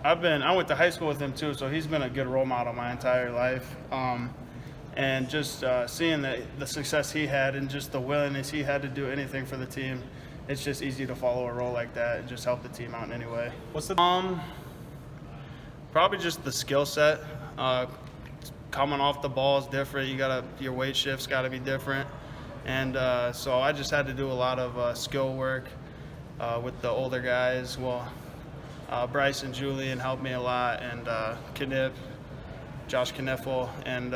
I went to high school with him too, so he's been a good role model my entire life. And just seeing the success he had and just the willingness he had to do anything for the team, it's just easy to follow a role like that and just help the team out in any way. Probably just the skill set. Coming off the ball is different. Your weight shift's got to be different, and so I just had to do a lot of skill work with the older guys. Bryce and Julian helped me a lot, and Josh Kniffel, and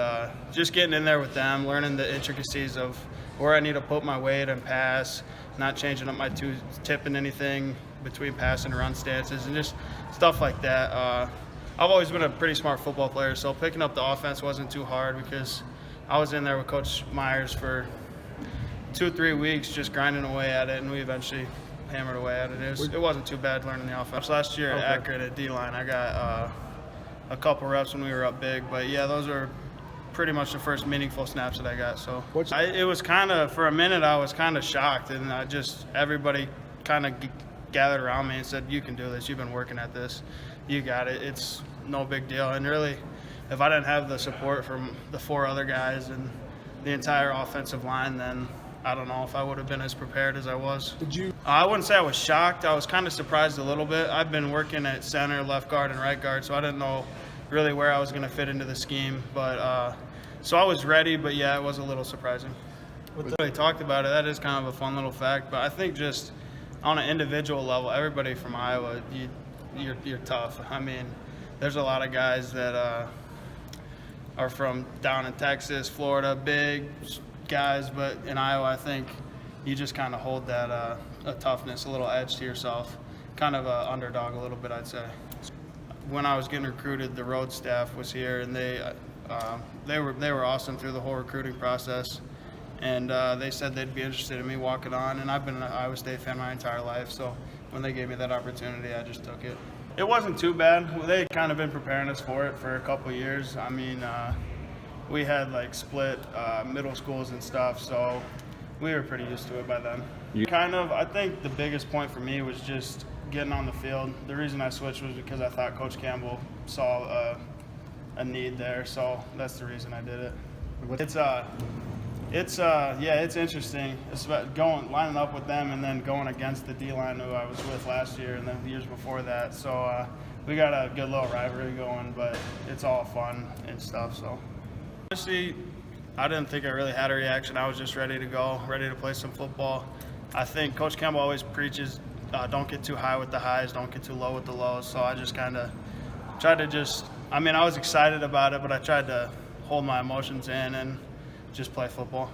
just getting in there with them, learning the intricacies of where I need to put my weight and pass, not changing up my tipping anything between pass and run stances, and just stuff like that. I've always been a pretty smart football player, so picking up the offense wasn't too hard because I was in there with Coach Myers for 2-3 weeks just grinding away at it, and we eventually hammered away at it. It wasn't too bad learning the offense. Last year at Akron at D-line, I got a couple reps when we were up big, but yeah, those are pretty much the first meaningful snaps that I got. So it was kind of, for a minute, I was kind of shocked, and everybody kind of gathered around me and said, "You can do this. You've been working at this. You got it. It's no big deal." And really, if I didn't have the support from the 4 other guys and the entire offensive line, then I don't know if I would have been as prepared as I was. I wouldn't say I was shocked. I was kind of surprised a little bit. I've been working at center, left guard, and right guard, so I didn't know really where I was going to fit into the scheme. But so I was ready, but yeah, it was a little surprising. We talked about it. That is kind of a fun little fact. But I think just on an individual level, everybody from Iowa, you're tough. I mean, there's a lot of guys that are from down in Texas, Florida, big guys, but in Iowa, I think you just kind of hold that a toughness, a little edge to yourself, kind of an underdog a little bit, I'd say. When I was getting recruited, the road staff was here, and they were awesome through the whole recruiting process, and they said they'd be interested in me walking on, and I've been an Iowa State fan my entire life, so when they gave me that opportunity, I just took it. It wasn't too bad. They'd kind of been preparing us for it for a couple of years. I mean, we had like split middle schools and stuff, so we were pretty used to it by then. I think the biggest point for me was just getting on the field. The reason I switched was because I thought Coach Campbell saw a need there, so that's the reason I did it. It's interesting. It's about lining up with them and then going against the D-line who I was with last year and then the years before that. So we got a good little rivalry going, but it's all fun and stuff. So honestly, I didn't think I really had a reaction. I was just ready to go, ready to play some football. I think Coach Campbell always preaches, don't get too high with the highs, don't get too low with the lows. So I just kind of tried to I was excited about it, but I tried to hold my emotions in and just play football.